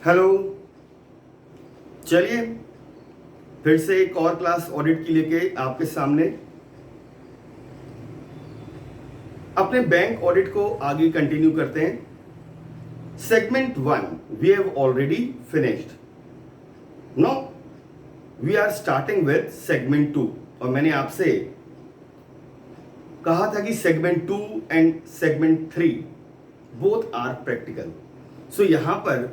Hello. चलिए फिर से एक और क्लास ऑडिट की लेके आपके सामने अपने बैंक ऑडिट को आगे कंटिन्यू करते हैं। Segment 1 we have already finished. Now we are starting with segment 2 और मैंने आपसे कहा था कि segment 2 and segment 3 both are practical. So यहां पर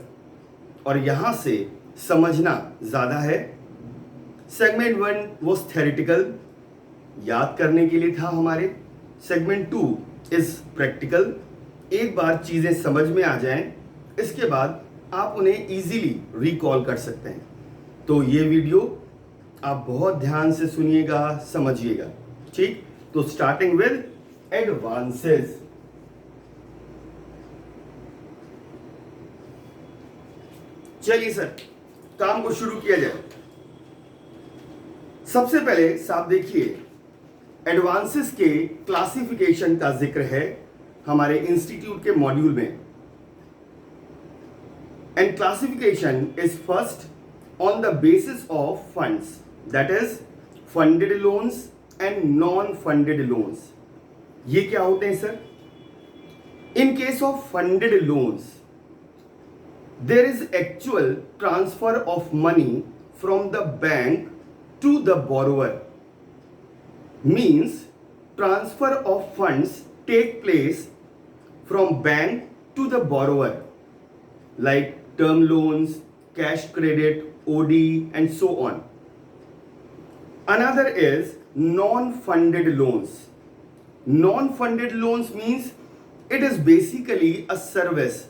और यहां से समझना ज्यादा है। सेगमेंट 1 वॉज थेरेटिकल, याद करने के लिए था हमारे। सेगमेंट 2 इज प्रैक्टिकल, एक बार चीजें समझ में आ जाएं, इसके बाद आप उन्हें इजीली रिकॉल कर सकते हैं। तो ये वीडियो आप बहुत ध्यान से सुनिएगा, समझिएगा। ठीक, तो स्टार्टिंग विद एडवांसेस। चलिए सर, काम को शुरू किया जाए। सबसे पहले साहब देखिए, एडवांसेस के क्लासिफिकेशन का जिक्र है हमारे इंस्टीट्यूट के मॉड्यूल में। And classification is first on the basis of funds, that is funded loans and non funded loans. ये क्या होते हैं sir? In case of funded loans there is actual transfer of money from the bank to the borrower. Means transfer of funds take place from bank to the borrower, like term loans, cash credit, OD and so on. Another is non-funded loans. Non-funded loans means it is basically a service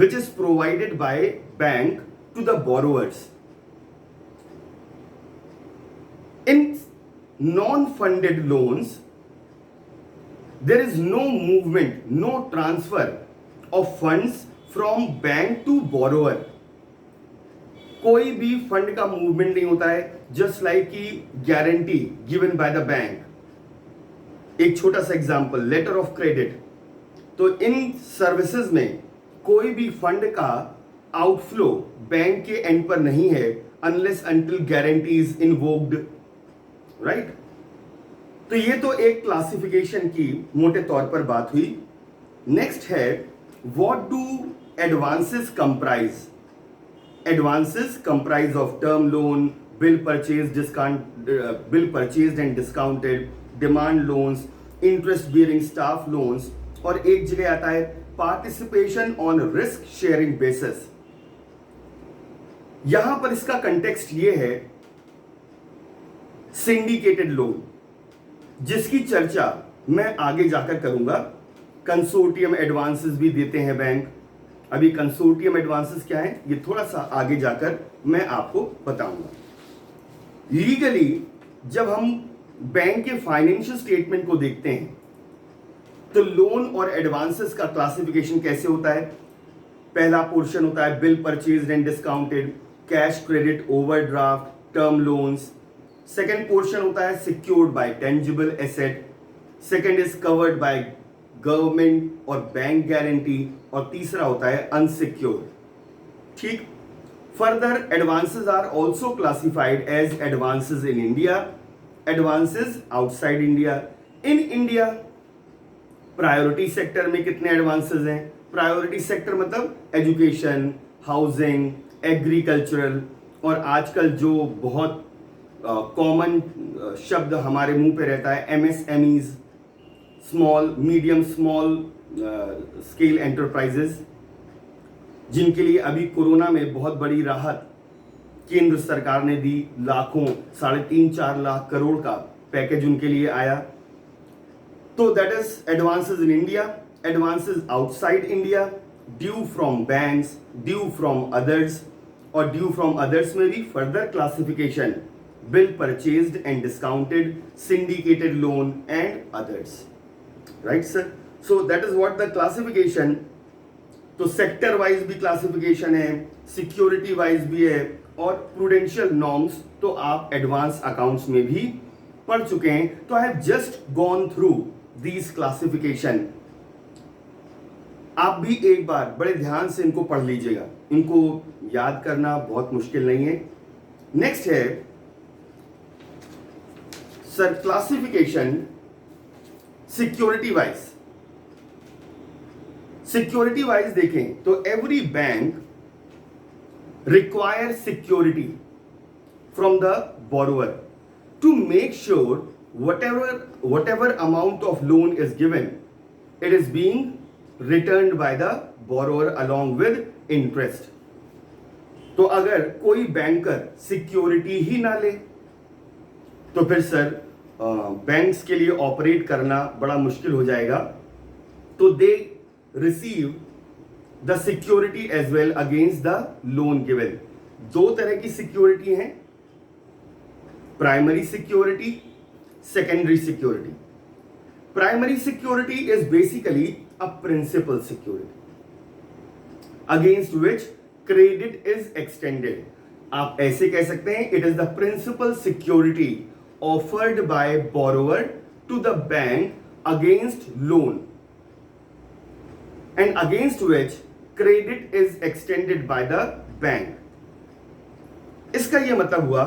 which is provided by bank to the borrowers. In non-funded loans, there is no movement, no transfer of funds from bank to borrower. कोई भी fund का movement नहीं होता है, just like की guarantee given by the bank. एक छोटा सा एग्जांपल, लेटर ऑफ क्रेडिट। तो इन सर्विसेज में कोई भी फंड का आउटफ्लो बैंक के एंड पर नहीं है unless until guarantee is invoked, right. तो ये तो एक क्लासिफिकेशन की मोटे तौर पर बात हुई। नेक्स्ट है, what do advances comprise? Advances comprise of term loan, bill purchase and discounted, demand loans, interest bearing staff loans, और एक जगह आता है participation on risk sharing basis. यहां पर इसका कंटेक्स्ट ये है सिंडिकेटेड लोन, जिसकी चर्चा मैं आगे जाकर करूंगा। कंसोर्टियम एडवांसेस भी देते हैं बैंक। अभी कंसोर्टियम एडवांसेस क्या है ये थोड़ा सा आगे जाकर मैं आपको बताऊंगा। लीगली जब हम बैंक के फाइनेंशियल स्टेटमेंट को देखते हैं तो लोन और एडवांसेस का क्लासिफिकेशन कैसे होता है? पहला पोर्शन होता है bill purchased and discounted, cash credit, overdraft, term loans. Second portion होता है secured by tangible asset. Second is covered by government और बैंक गारंटी, और तीसरा होता है अनसिक्योर्ड। ठीक। Further advances are also classified as advances in India, advances outside India. In India priority sector में कितने एडवांसेस हैं? प्रायोरिटी सेक्टर मतलब एजुकेशन, हाउसिंग, एग्रीकल्चरल, और आजकल जो बहुत कॉमन शब्द हमारे मुंह पे रहता है MSMEs, small medium small scale enterprises, जिनके लिए अभी कोरोना में बहुत बड़ी राहत केंद्र सरकार ने दी। लाखों, 3.5-4 लाख करोड़ का पैकेज उनके लिए आया। तो that is advances in India, advances outside India, due from banks, due from others, और ड्यू फ्रॉम अदर्स में भी further classification bill purchased and discounted, syndicated loan and others, right sir. So that is what the classification. तो sector wise भी classification है, security wise भी है, और prudential norms तो आप एडवांस अकाउंट्स में भी पढ़ चुके हैं। तो I have just gone through these classification। आप भी एक बार बड़े ध्यान से इनको पढ़ लीजिएगा, इनको याद करना बहुत मुश्किल नहीं है। नेक्स्ट है sir classification security wise. Security wise देखें तो every bank require security from the borrower to make sure whatever amount of loan is given, it is being returned by the borrower along with interest। तो अगर कोई banker security ही ना ले तो फिर sir banks के लिए ऑपरेट करना बड़ा मुश्किल हो जाएगा। तो they receive the security as well against the loan given. दो तरह की सिक्योरिटी हैं, primary security, secondary security। Primary security is basically a principal security against which credit is extended। आप ऐसे कह सकते हैं it is the principal security offered by borrower to the bank against loan and against which credit is extended by the bank। इसका यह मतलब हुआ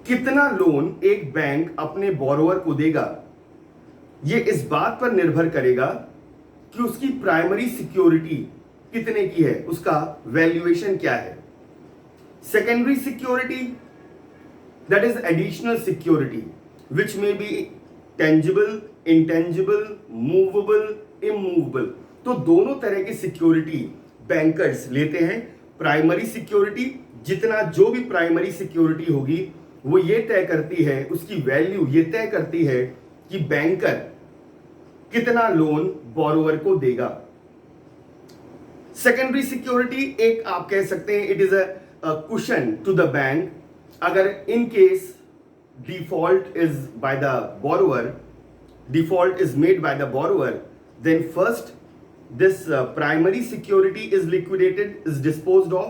कितना लोन एक बैंक अपने बोरोवर को देगा ये इस बात पर निर्भर करेगा कि उसकी प्राइमरी सिक्योरिटी कितने की है, उसका वैल्यूएशन क्या है। Secondary security that is additional security which may be tangible, intangible, movable, immovable. तो दोनों तरह की सिक्योरिटी बैंकर्स लेते हैं। प्राइमरी सिक्योरिटी, जितना जो भी प्राइमरी सिक्योरिटी होगी वो ये तय करती है, उसकी वैल्यू ये तय करती है कि बैंकर कितना लोन बोरोवर को देगा। सेकेंडरी सिक्योरिटी एक आप कह सकते हैं it is a cushion to the bank. अगर in case default is by the borrower, default is made by the borrower, then first this primary security is liquidated, is disposed of,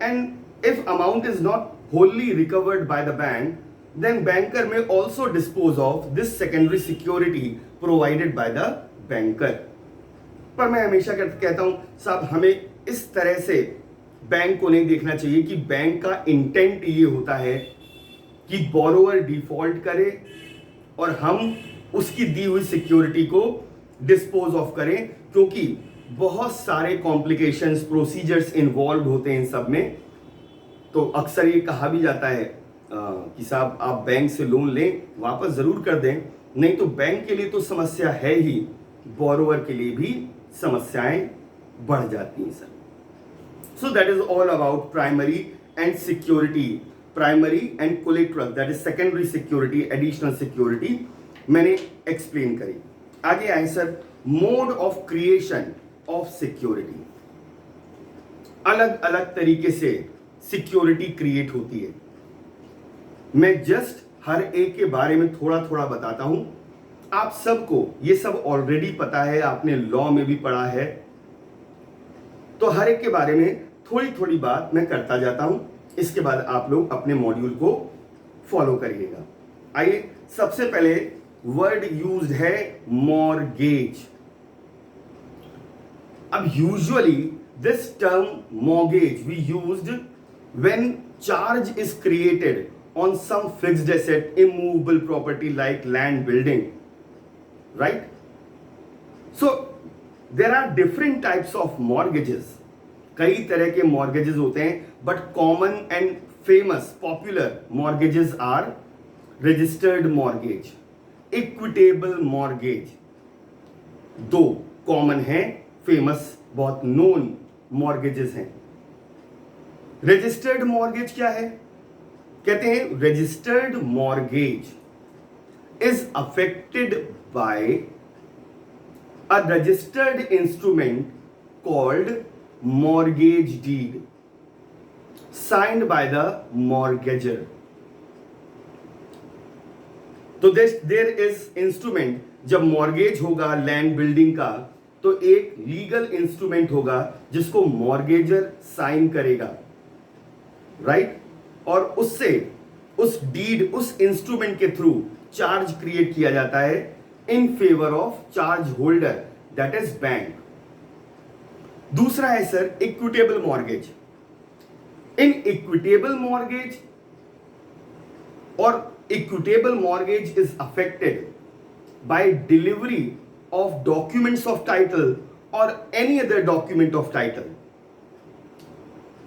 and if amount is not wholly recovered by the bank, then banker may also dispose of this secondary security provided by the banker। पर मैं हमेशा कहता हूं साहब हमें इस तरह से बैंक को नहीं देखना चाहिए कि बैंक का इंटेंट ये होता है कि बोरोवर डिफॉल्ट करे और हम उसकी दी हुई सिक्योरिटी को डिस्पोज ऑफ करें, क्योंकि बहुत सारे कॉम्प्लिकेशंस, प्रोसीजर्स इन्वॉल्व होते हैं इन सब में। तो अक्सर ये कहा भी जाता है कि साहब आप बैंक से लोन लें, वापस जरूर कर दें, नहीं तो बैंक के लिए तो समस्या है ही, बोरोवर के लिए भी समस्याएं बढ़ जाती हैं sir. So that is all about primary and security, primary and collateral, that is secondary security, additional security मैंने एक्सप्लेन करी। आगे आए sir, mode of creation of security. अलग अलग तरीके से सिक्योरिटी क्रिएट होती है। मैं जस्ट हर एक के बारे में थोड़ा थोड़ा बताता हूं। आप सबको ये सब ऑलरेडी पता है, आपने लॉ में भी पढ़ा है, तो हर एक के बारे में थोड़ी थोड़ी बात मैं करता जाता हूं। इसके बाद आप लोग अपने मॉड्यूल को फॉलो करिएगा। आइए, सबसे पहले वर्ड यूज्ड है मॉर्गेज। अब usually this term mortgage we used when charge is created on some fixed asset, immovable property like land, building, right? So there are different types of mortgages। कई तरह के mortgages होते हैं, but common and famous popular mortgages are registered mortgage, equitable mortgage। दो common हैं, famous, बहुत known mortgages हैं। registered mortgage क्या है? कहते हैं registered mortgage is affected by a registered instrument called mortgage deed signed by the mortgagor. तो there is instrument, जब मॉर्गेज होगा लैंड बिल्डिंग का तो एक लीगल इंस्ट्रूमेंट होगा जिसको मॉर्गेजर साइन करेगा, राइट? और उससे उस डीड, उस इंस्ट्रूमेंट के थ्रू चार्ज क्रिएट किया जाता है in favour of charge holder that is bank. दूसरा है sir equitable mortgage. In equitable mortgage और equitable mortgage is affected by delivery of documents of title और any other document of title.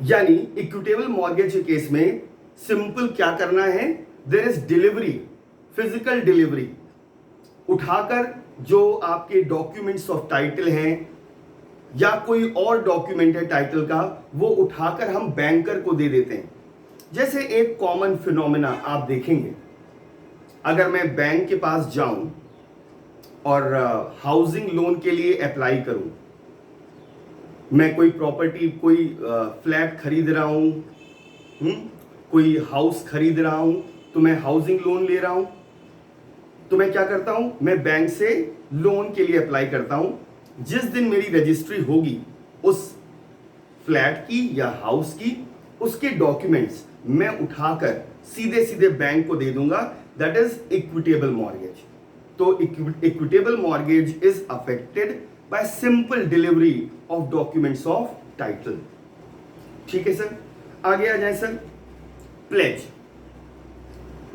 यानी equitable mortgage के case में simple क्या करना है, there is delivery, physical delivery, उठाकर जो आपके डॉक्यूमेंट्स ऑफ टाइटल हैं या कोई और डॉक्यूमेंट है टाइटल का, वो उठाकर हम बैंकर को दे देते हैं। जैसे एक कॉमन फिनोमेना आप देखेंगे, अगर मैं बैंक के पास जाऊं और हाउसिंग लोन के लिए अप्लाई करूं, मैं कोई प्रॉपर्टी, कोई फ्लैट खरीद रहा हूं, कोई हाउस खरीद रहा हूं, तो मैं हाउसिंग लोन ले रहा हूं, तो मैं क्या करता हूं, मैं बैंक से लोन के लिए अप्लाई करता हूं। जिस दिन मेरी रजिस्ट्री होगी उस फ्लैट की या हाउस की, उसके डॉक्यूमेंट्स मैं उठाकर सीधे सीधे बैंक को दे दूंगा, दैट इज इक्विटेबल मॉर्गेज। तो equitable mortgage is affected bye simple delivery of documents of title. ठीक है सर, आगे आ जाए सर। प्लेज,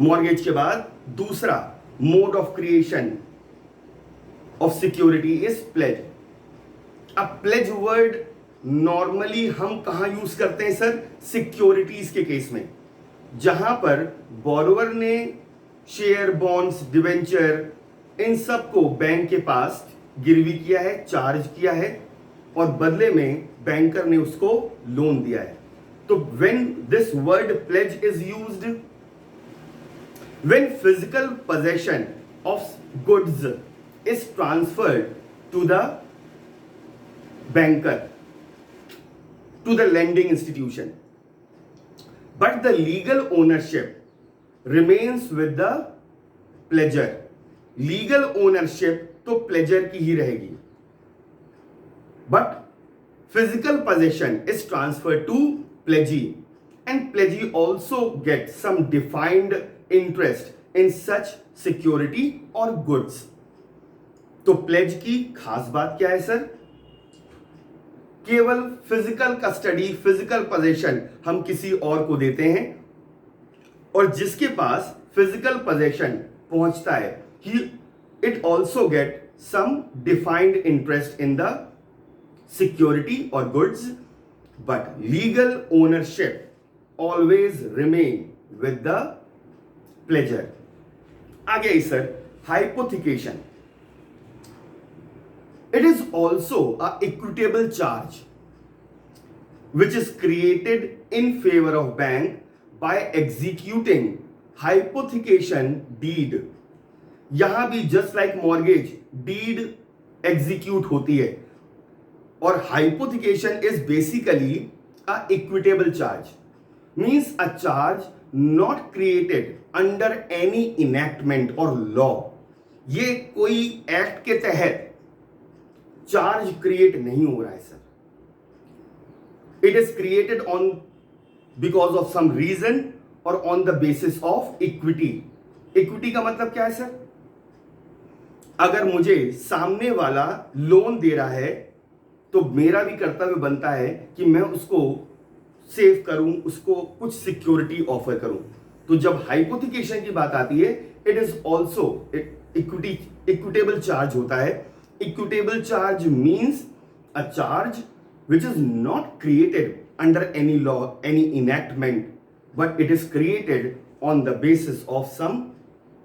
मॉर्गेज के बाद दूसरा mode of creation of security is pledge. अब प्लेज वर्ड नॉर्मली हम कहां यूज करते हैं सर, सिक्योरिटीज के केस में, जहां पर बोरोवर ने शेयर, बॉन्ड्स, डिवेंचर, इन सब को बैंक के पास गिरवी किया है, चार्ज किया है और बदले में बैंकर ने उसको लोन दिया है। तो when this word pledge is used, when physical possession of goods is transferred to the banker, to the lending institution, but the legal ownership remains with the pledger. Legal ownership तो pledger की ही रहेगी, but physical possession is transferred to pledgee, and pledgee also gets some defined interest in such security or goods. तो pledge की खास बात क्या है sir, केवल फिजिकल कस्टडी, फिजिकल पोजेशन हम किसी और को देते हैं और जिसके पास फिजिकल पोजेशन पहुंचता है, it also get some defined interest in the security और goods, but legal ownership always remain with the pledger. आगे sir hypothecation. It is also a equitable charge which is created in favor of bank by executing hypothecation deed. यहां भी just like mortgage deed execute होती है और hypothecation is basically a equitable charge, means a charge not created under any enactment or law. ये कोई act के तहत charge create नहीं हो रहा है sir, it is created on because of some reason और on the basis of equity. Equity का मतलब क्या है सर, अगर मुझे सामने वाला लोन दे रहा है तो मेरा भी कर्तव्य बनता है कि मैं उसको सेव करूं, उसको कुछ सिक्योरिटी ऑफर करूं। तो जब हाइपोथिकेशन की बात आती है, it is also equitable charge होता है। Equitable charge means a charge which is not created under any law, any enactment, but it is created on the basis of some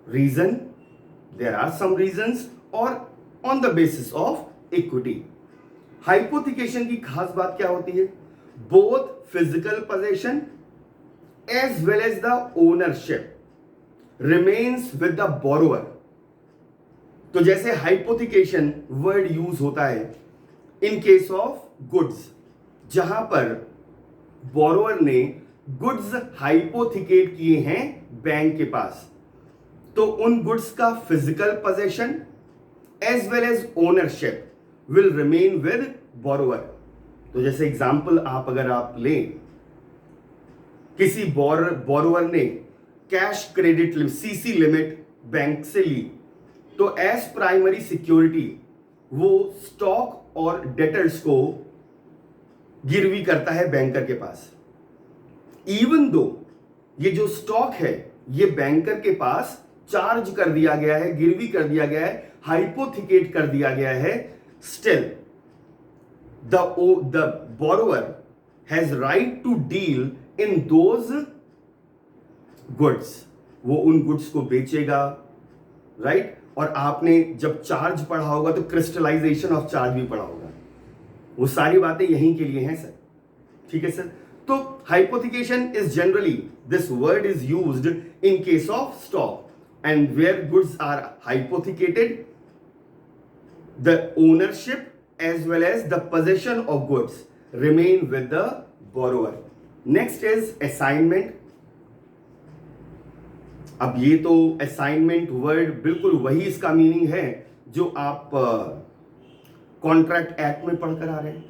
reason. There are some reasons, or on the basis of equity. Hypothecation की खास बात क्या होती है, both physical possession as well as the ownership remains with the borrower. तो जैसे hypothecation word use होता है इन केस ऑफ गुड्स, जहां पर बोरोवर ने गुड्स हाइपोथिकेट किए हैं बैंक के पास, तो उन गुड्स का physical possession as well as ownership will remain with borrower. तो जैसे एग्जांपल अगर आप लें, किसी बोरोवर ने cash credit CC limit bank से ली, तो एज प्राइमरी सिक्योरिटी वो स्टॉक और डेटर्स को गिरवी करता है बैंकर के पास। इवन दो ये जो स्टॉक है ये बैंकर के पास चार्ज कर दिया गया है, गिरवी कर दिया गया है, हाइपोथिकेट कर दिया गया है, still the borrower has right to deal in those goods. वो उन गुड्स को बेचेगा, राइट? और आपने जब चार्ज पढ़ा होगा तो क्रिस्टलाइजेशन ऑफ चार्ज भी पढ़ा होगा। वो सारी बातें यहीं के लिए हैं सर, ठीक है सर। तो hypothecation is generally, this word is used in case of stock, and where goods are hypothecated, the ownership as well as the possession of goods remain with the borrower. Next is assignment. अब ये तो assignment word बिल्कुल वही इसका meaning है जो आप contract act में पढ़कर आ रहे हैं।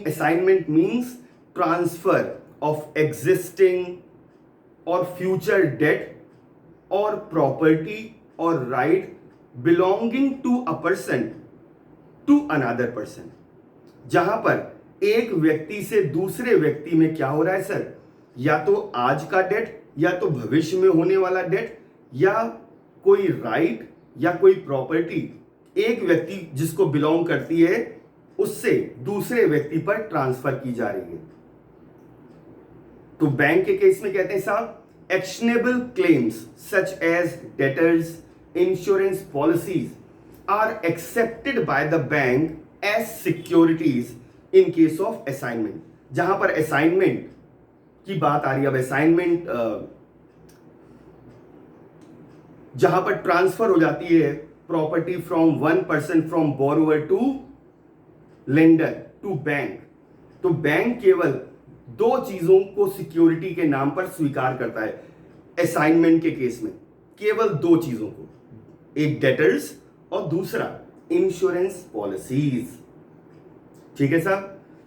Assignment means transfer of existing or future debt or property or right belonging to a person to another person. जहां पर एक व्यक्ति से दूसरे व्यक्ति में क्या हो रहा है सर, या तो आज का डेट या तो भविष्य में होने वाला डेट, या कोई राइट या कोई प्रॉपर्टी एक व्यक्ति जिसको बिलोंग करती है उससे दूसरे व्यक्ति पर ट्रांसफर की जा रही है। तो बैंक के केस में कहते हैं साहब, actionable claims such as debtors, insurance policies are accepted by the bank as securities in case of assignment। जहां पर assignment की बात आ रही है, अब assignment जहां पर ट्रांसफर हो जाती है property from one person, from borrower to lender to bank, तो बैंक केवल दो चीजों को सिक्योरिटी के नाम पर स्वीकार करता है असाइनमेंट के केस में, केवल दो चीजों को, एक डेटर्स और दूसरा इंश्योरेंस पॉलिसीज। ठीक है सर।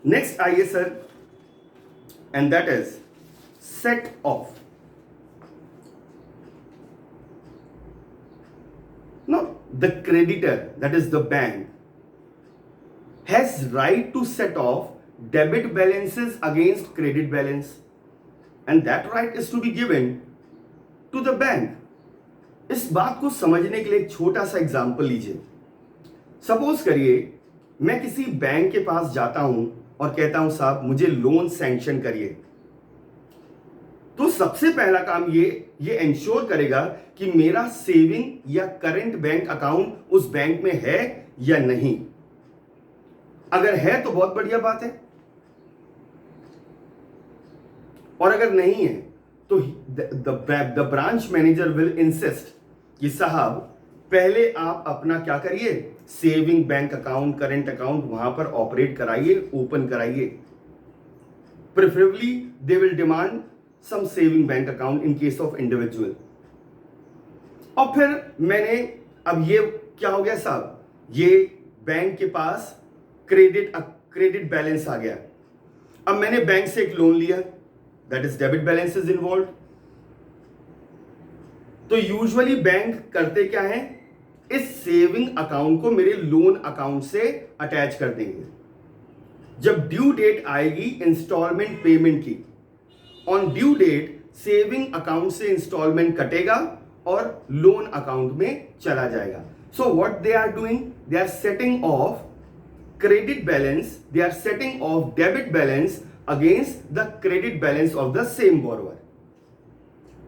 नेक्स्ट आइए sir, and that is set off. No, the creditor that is the bank has right to set off debit balances against credit balance, and that right is to be given to the bank. इस बात को समझने के लिए एक छोटा सा example लीजिए। सपोज करिए मैं किसी बैंक के पास जाता हूं और कहता हूं साहब मुझे लोन सैंक्शन करिए, तो सबसे पहला काम ये इंश्योर करेगा कि मेरा सेविंग या करंट बैंक अकाउंट उस बैंक में है या नहीं। अगर है तो बहुत बढ़िया बात है, और अगर नहीं है तो the branch manager will insist कि साहब पहले आप अपना क्या करिए, saving bank account, current account वहां पर ऑपरेट कराइए, ओपन कराइए। Preferably they will demand some saving bank account in case of individual. और फिर मैंने, अब ये क्या हो गया साहब, ये बैंक के पास क्रेडिट बैलेंस आ गया। अब मैंने बैंक से एक लोन लिया, that is debit balance is involve. तो यूजुअली बैंक करते क्या है, इस सेविंग अकाउंट को मेरे लोन अकाउंट से अटैच कर देंगे। जब ड्यू डेट आएगी इंस्टॉलमेंट पेमेंट की, on due date saving account से इंस्टॉलमेंट कटेगा और लोन अकाउंट में चला जाएगा। So what they are doing, they are setting off credit balance, they are setting off debit balance against the credit balance of the same borrower,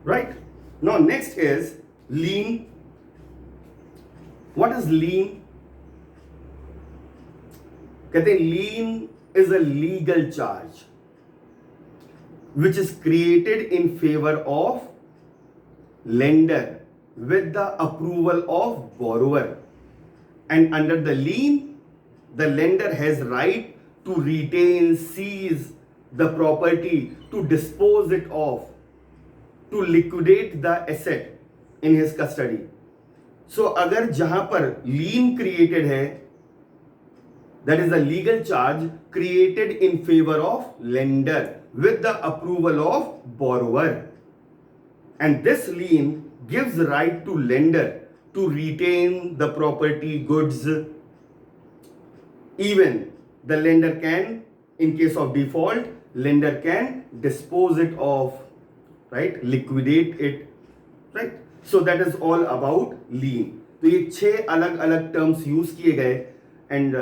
right? Now next is lien. What is lien? कहते हैं lien is a legal charge which is created in favor of lender with the approval of borrower, and under the lien the lender has right to retain, seize the property, to dispose it off, to liquidate the asset in his custody. So अगर जहां पर lien created है, that is a legal charge created in favor of lender with the approval of borrower, and this lien gives right to lender to retain the property goods. Even the lender can, in case of default, lender can dispose it of, right, liquidate it, right. So that is all about lien. तो ये 6 अलग अलग terms use किए गए and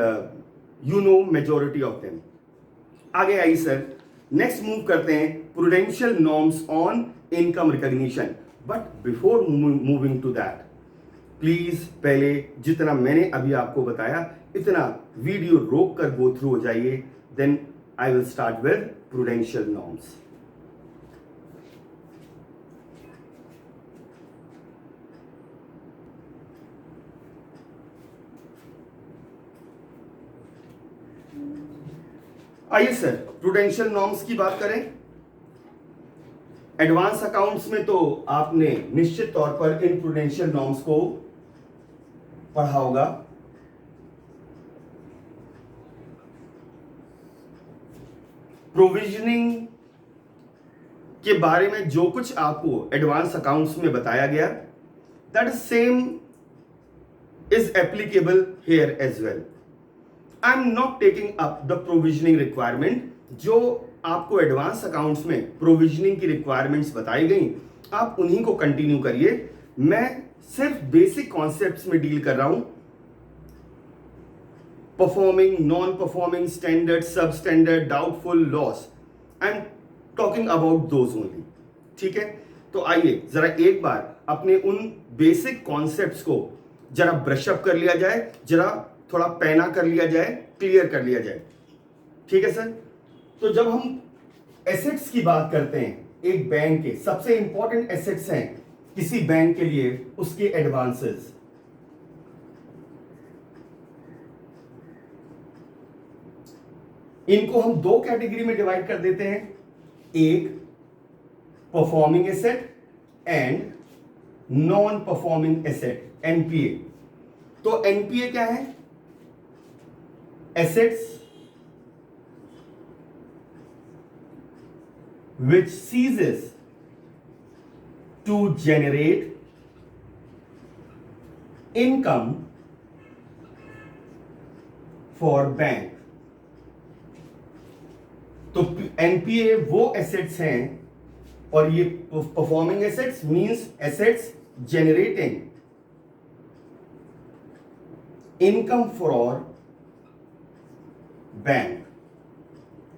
you know majority of them. आगे आई sir, next move करते हैं prudential norms on income recognition. But before moving to that, please पहले जितना मैंने अभी आपको बताया इतना वीडियो रोक कर गो थ्रू हो जाइए. Then I will start with prudential norms. आइए सर, प्रूडेंशियल नॉर्म्स की बात करें. एडवांस अकाउंट्स में तो आपने निश्चित तौर पर इन प्रूडेंशियल नॉर्म्स को पढ़ा होगा. प्रोविजनिंग के बारे में जो कुछ आपको एडवांस अकाउंट्स में बताया गया, that is same is applicable here as well. I am not taking up the provisioning requirement. जो आपको एडवांस अकाउंट्स में प्रोविजनिंग की रिक्वायरमेंट्स बताई गई, आप उन्हीं को कंटिन्यू करिए. मैं सिर्फ बेसिक कॉन्सेप्ट्स में डील कर रहा हूं. परफॉर्मिंग, नॉन परफॉर्मिंग, स्टैंडर्ड, सब standard, doubtful, loss, I am talking about those only. ठीक है, तो आइए जरा एक बार अपने उन बेसिक कॉन्सेप्ट्स को जरा ब्रशअप कर लिया जाए, जरा थोड़ा पैना कर लिया जाए, क्लियर कर लिया जाए. ठीक है सर. तो जब हम एसेट्स की बात करते हैं, एक बैंक के सबसे इंपॉर्टेंट एसेट्स हैं किसी बैंक के लिए उसके एडवांसेस. इनको हम 2 कैटेगरी में डिवाइड कर देते हैं. एक performing asset and non performing asset, NPA. तो एनपीए क्या है? assets which ceases to generate income for bank. तो एनपीए वो एसेट्स हैं, और ये performing assets means assets generating income for bank.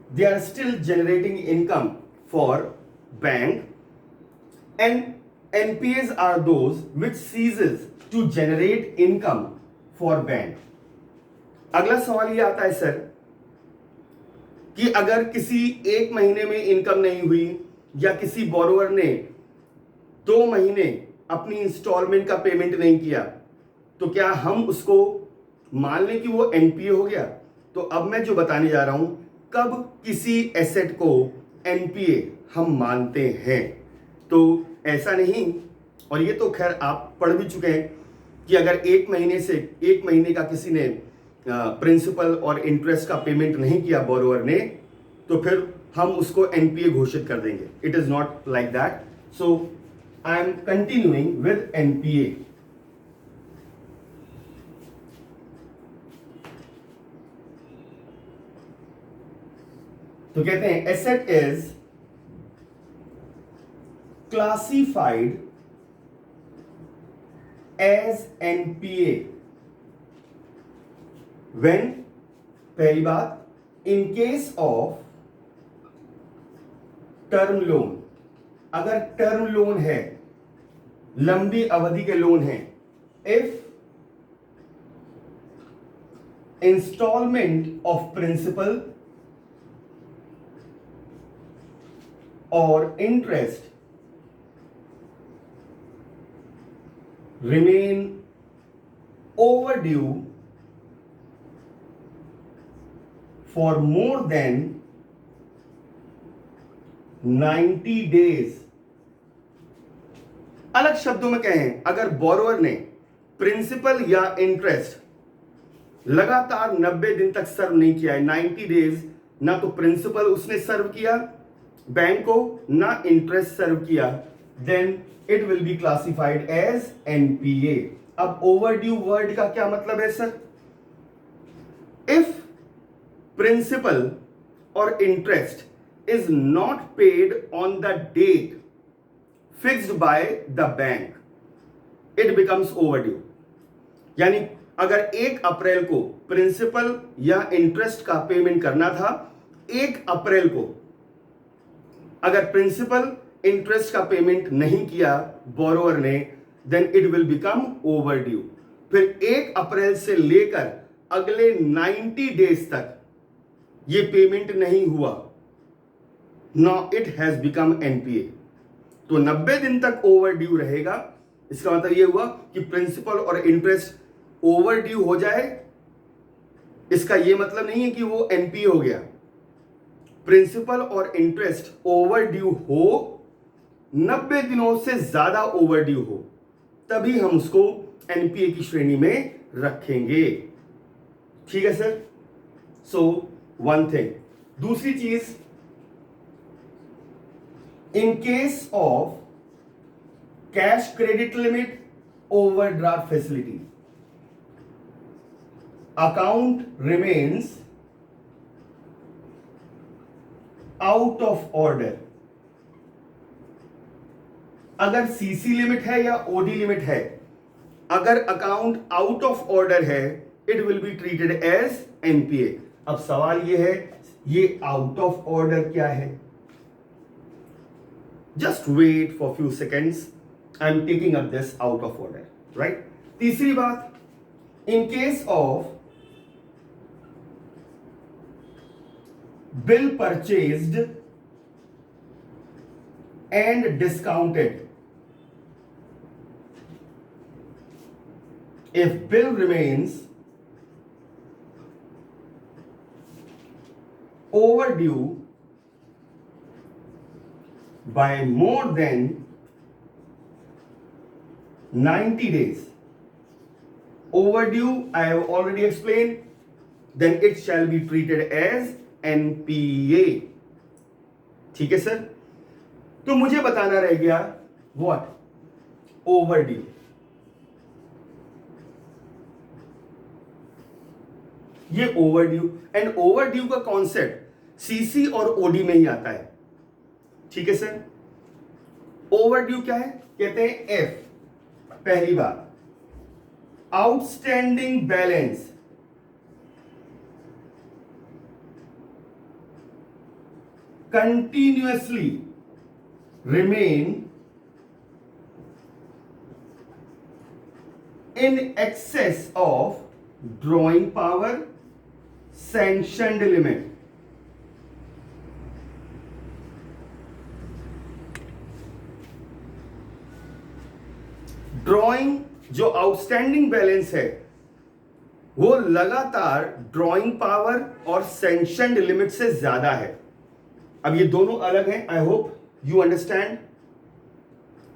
They are still generating income for bank, and NPAs are those which ceases to generate income for bank. अगला सवाल ये आता है सर कि अगर किसी 1 महीने में इनकम नहीं हुई या किसी बोरोवर ने 2 महीने अपनी इंस्टॉलमेंट का पेमेंट नहीं किया, तो क्या हम उसको मान लें कि वो एनपीए हो गया? तो अब मैं जो बताने जा रहा हूं, कब किसी एसेट को एनपीए हम मानते हैं. तो ऐसा नहीं, और ये तो खैर आप पढ़ भी चुके हैं कि अगर 1 महीने का किसी ने प्रिंसिपल और इंटरेस्ट का पेमेंट नहीं किया बोरोवर ने, तो फिर हम उसको एनपीए घोषित कर देंगे. It is not like that. So I am continuing with NPA. तो कहते हैं asset is classified as NPA when, पहली बात, in case of term loan. अगर टर्म लोन है, लंबी अवधि के लोन है, if installment of principal or interest remain overdue for more than 90 days. अलग शब्दों में कहें, अगर बोरोवर ने प्रिंसिपल या इंटरेस्ट लगातार 90 दिन तक सर्व नहीं किया है, 90 डेज, ना तो प्रिंसिपल उसने सर्व किया बैंक को, ना इंटरेस्ट सर्व किया, then it will be classified as NPA. अब ओवरड्यू वर्ड का क्या मतलब है सर? इफ प्रिंसिपल और interest is not paid on the date fixed by the bank, it becomes overdue. यानी अगर 1 अप्रैल को प्रिंसिपल या इंटरेस्ट का पेमेंट करना था, 1 अप्रैल को अगर प्रिंसिपल इंटरेस्ट का पेमेंट नहीं किया बोरोवर ने, then it will become overdue. फिर 1 अप्रैल से लेकर अगले 90 डेज तक ये पेमेंट नहीं हुआ, now it has become NPA. तो 90 दिन तक ओवरड्यू रहेगा। इसका मतलब ये हुआ कि प्रिंसिपल और इंटरेस्ट ओवरड्यू हो जाए, इसका ये मतलब नहीं है कि वो एनपीए हो गया। प्रिंसिपल और इंटरेस्ट ओवरड्यू हो, 90 दिनों से ज्यादा ओवरड्यू हो, तभी हम उसको एनपीए की श्रेणी में रखेंगे। ठीक है सर? So one thing. दूसरी चीज, in case of cash credit limit, overdraft facility, account remains out of order. अगर सीसी लिमिट है या ओडी लिमिट है, अगर अकाउंट आउट ऑफ ऑर्डर है, it will be treated as NPA. अब सवाल यह है, ये आउट ऑफ ऑर्डर क्या है? Just wait for few seconds, I am taking up this out of order, right? तीसरी बात, in case of bill purchased and discounted, if bill remains overdue by more than 90 days, overdue I have already explained, then it shall be treated as NPA. ठीक है sir? तो मुझे बताना रह गया what? Overdue. ये ओवरड्यू, एंड ओवरड्यू का concept CC और ओडी में ही आता है। ठीक है सर? ओवरड्यू क्या है? कहते हैं एफ, पहली बात, outstanding balance continuously remain in excess of drawing power sanctioned limit। Drawing जो आउटस्टैंडिंग बैलेंस है वो लगातार ड्रॉइंग पावर और सैंक्शनड लिमिट से ज्यादा है। अब ये दोनों अलग हैं, आई होप यू अंडरस्टैंड।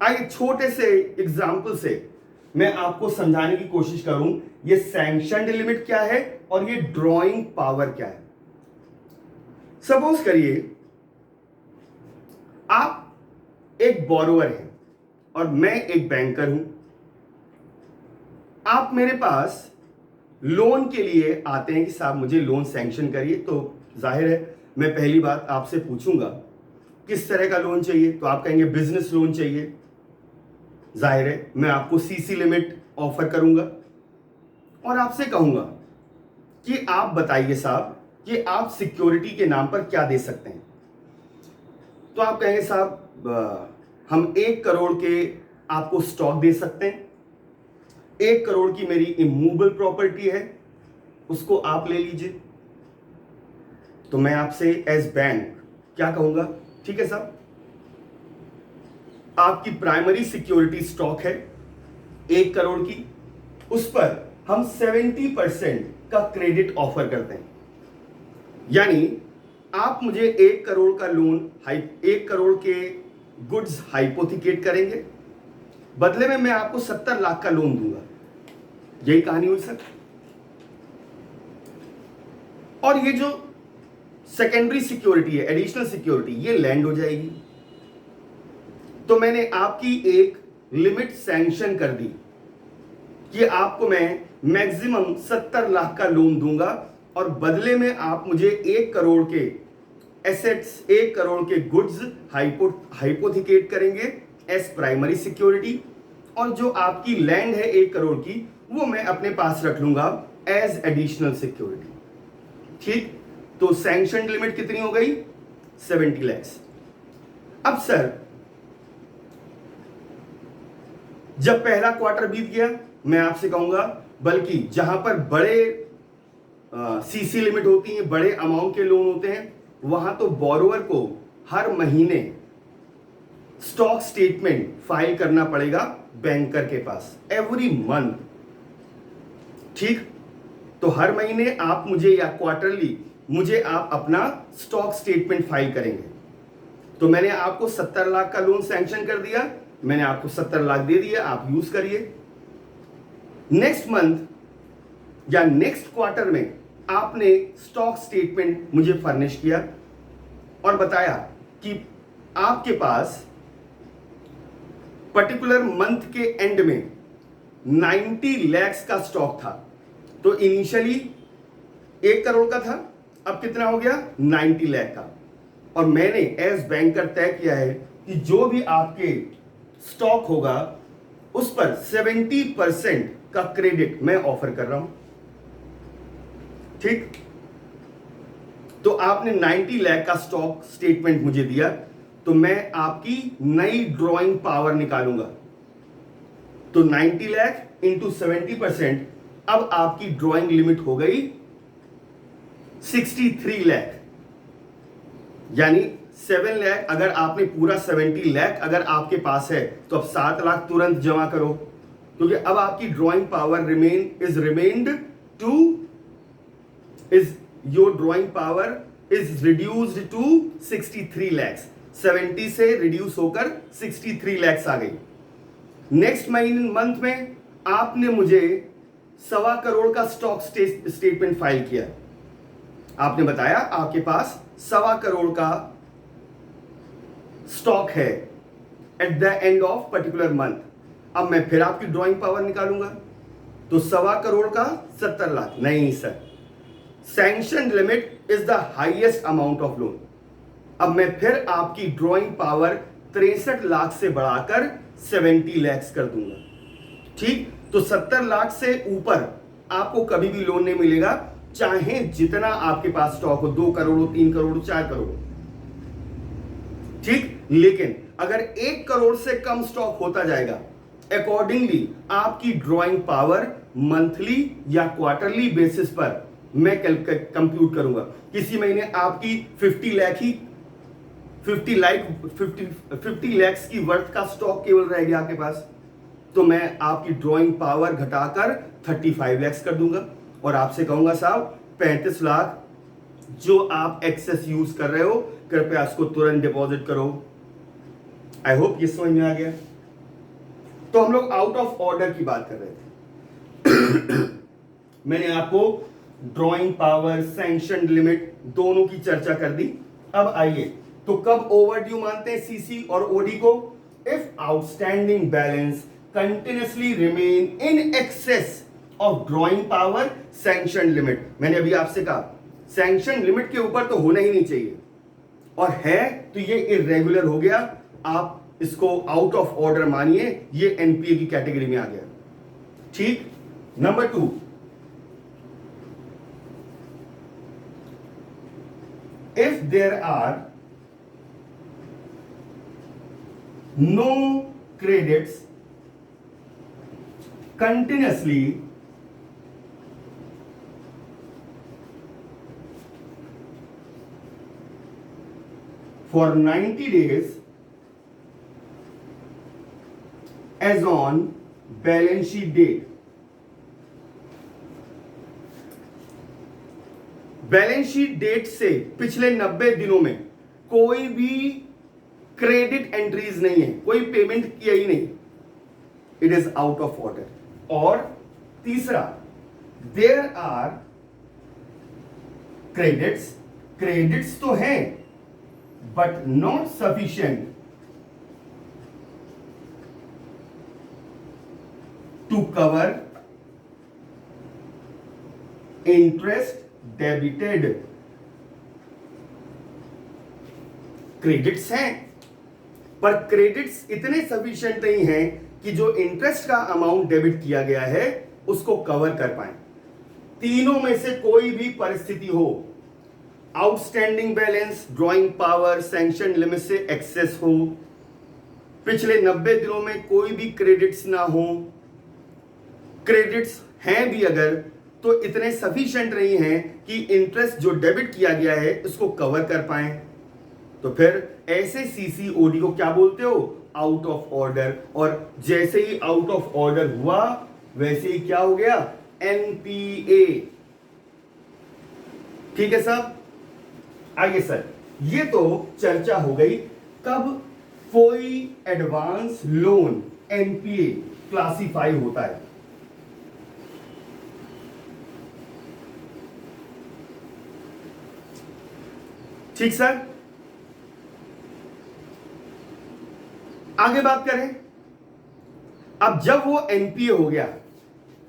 आइए छोटे से एग्जाम्पल से मैं आपको समझाने की कोशिश करूं, ये सैंक्शनड लिमिट क्या है और ये ड्रॉइंग पावर क्या है। सपोज करिए आप एक बोरोवर हैं और मैं एक बैंकर हूं। आप मेरे पास लोन के लिए आते हैं कि साहब मुझे लोन सैंक्शन करिए, तो जाहिर है मैं पहली बात आपसे पूछूंगा किस तरह का लोन चाहिए, तो आप कहेंगे बिजनेस लोन चाहिए। जाहिर है मैं आपको सीसी लिमिट ऑफर करूंगा और आपसे कहूंगा कि आप बताइए साहब कि आप सिक्योरिटी के नाम पर क्या दे सकते हैं। तो आप कहेंगे साहब हम 1 करोड़ के आपको स्टॉक दे सकते हैं, 1 करोड़ की मेरी इमूवेबल प्रॉपर्टी है, उसको आप ले लीजिए। तो मैं आपसे एज बैंक क्या कहूंगा, ठीक है साहब, आपकी प्राइमरी सिक्योरिटी स्टॉक है 1 करोड़ की, उस पर हम 70% का क्रेडिट ऑफर करते हैं। यानी आप मुझे 1 करोड़ का लोन 1 करोड़ के गुड्स हाइपोथिकेट करेंगे, बदले में मैं आपको 70 लाख का लोन दूंगा। यही कहानी हुई सर। और ये जो सेकेंडरी सिक्योरिटी है, एडिशनल सिक्योरिटी, ये लैंड हो जाएगी। तो मैंने आपकी एक लिमिट सैंक्शन कर दी कि आपको मैं मैक्सिमम 70 लाख का लोन दूंगा और बदले में आप मुझे 1 करोड़ के एसेट्स, 1 करोड़ के गुड्स हाइपोथिकेट करेंगे एज प्राइमरी सिक्योरिटी, और जो आपकी लैंड है 1 करोड़ की वो मैं अपने पास रख लूंगा एज एडिशनल सिक्योरिटी। ठीक, तो सैंक्शन लिमिट कितनी हो गई? 70 लाख। अब सर जब पहला क्वार्टर बीत गया, मैं आपसे कहूंगा बल्कि जहां पर बड़े सीसी लिमिट होती है, बड़े अमाउंट के लोन होते हैं, वहां तो बोरोवर को हर महीने स्टॉक स्टेटमेंट फाइल करना पड़ेगा बैंकर के पास एवरी मंथ। ठीक, तो हर महीने आप मुझे या क्वार्टरली मुझे आप अपना स्टॉक स्टेटमेंट फाइल करेंगे। तो मैंने आपको 70 लाख का लोन सैंक्शन कर दिया, मैंने आपको 70 लाख दे दिया, आप यूज करिए। नेक्स्ट मंथ या नेक्स्ट क्वार्टर में आपने स्टॉक स्टेटमेंट मुझे फर्निश किया और बताया कि आपके पास पर्टिकुलर मंथ के एंड में 90 लाख का स्टॉक था। तो इनिशियली 1 करोड़ का था, अब कितना हो गया? 90 लाख का। और मैंने एज बैंकर तय किया है कि जो भी आपके स्टॉक होगा उस पर 70% का क्रेडिट मैं ऑफर कर रहा हूं। ठीक, तो आपने 90 लाख का स्टॉक स्टेटमेंट मुझे दिया, तो मैं आपकी नई ड्रॉइंग पावर निकालूंगा। तो 90 लाख इंटू 70%, अब आपकी ड्रॉइंग लिमिट हो गई 63 लाख। यानी 7 लाख, अगर आपने पूरा 70 लाख अगर आपके पास है तो अब 7 लाख तुरंत जमा करो, क्योंकि अब आपकी drawing power your drawing power is reduced to 63 lakh. 70 से रिड्यूस होकर 63 लाख आ गई। नेक्स्ट मंथ में आपने मुझे 1.25 करोड़ का स्टॉक स्टेटमेंट फाइल किया। आपने बताया आपके पास 1.25 करोड़ का स्टॉक है at the end of particular month. अब मैं फिर आपकी ड्रॉइंग पावर निकालूंगा, तो 1.25 करोड़ का 70 लाख। नहीं sir, sanction limit is the highest amount of loan. अब मैं फिर आपकी ड्रॉइंग पावर 63 लाख से बढ़ाकर 70 लाख कर दूंगा। ठीक, तो 70 लाख से ऊपर आपको कभी भी लोन नहीं मिलेगा, चाहे जितना आपके पास स्टॉक हो, 2 करोड़ हो, 3 करोड़ हो, 4 करोड़ हो। ठीक, लेकिन अगर 1 करोड़ से कम स्टॉक होता जाएगा, अकॉर्डिंगली आपकी ड्रॉइंग पावर मंथली या क्वार्टरली बेसिस पर मैं कंप्यूट करूंगा। किसी महीने आपकी 50 लाख की वर्थ का स्टॉक केवल रह गया आपके पास, तो मैं आपकी ड्रॉइंग पावर घटाकर 35 लाख कर दूंगा और आपसे कहूंगा साहब 35 लाख जो आप एक्सेस यूज कर रहे हो, कृपया इसको तुरंत डिपॉजिट करो। आई होप ये समझ में आ गया। तो हम लोग आउट ऑफ ऑर्डर की बात कर रहे थे। मैंने आपको ड्रॉइंग पावर, सैंक्शन लिमिट दोनों की चर्चा कर दी। अब आइए, तो कब ओवरड्यू मानते हैं सीसी और ओडी को? If outstanding balance continuously remain in excess of drawing power, sanction limit. मैंने अभी आपसे कहा सैंक्शन लिमिट के ऊपर तो होना ही नहीं चाहिए, और है तो ये इरेगुलर हो गया, आप इसको आउट ऑफ ऑर्डर मानिए, ये एनपीए की कैटेगरी में आ गया। ठीक, number 2, if there are no credits continuously for 90 days as on balance sheet date, balance sheet date से पिछले 90 दिनों में कोई भी क्रेडिट एंट्रीज नहीं है, कोई पेमेंट किया ही नहीं, it is out of order. और तीसरा, देयर आर क्रेडिट्स तो हैं but not sufficient to cover interest debited, credits हैं, पर क्रेडिट्स इतने सफिशिएंट नहीं हैं कि जो इंटरेस्ट का अमाउंट डेबिट किया गया है उसको कवर कर पाए। तीनों में से कोई भी परिस्थिति हो, outstanding balance, drawing power, sanction limit से एक्सेस हो, पिछले 90 दिनों में कोई भी क्रेडिट्स ना हो, क्रेडिट्स हैं भी अगर तो इतने सफिशिएंट नहीं हैं कि इंटरेस्ट जो डेबिट किया गया है उसको कवर कर पाए, तो फिर ऐसे सीसीओडी को क्या बोलते हो? Out of order. और जैसे ही आउट ऑफ ऑर्डर हुआ वैसे ही क्या हो गया? एनपीए। ठीक है साहब, आइए सर, ये तो चर्चा हो गई कब कोई एडवांस लोन एनपीए क्लासिफाई होता है। ठीक सर, आगे बात करें। अब जब वो एनपीए हो गया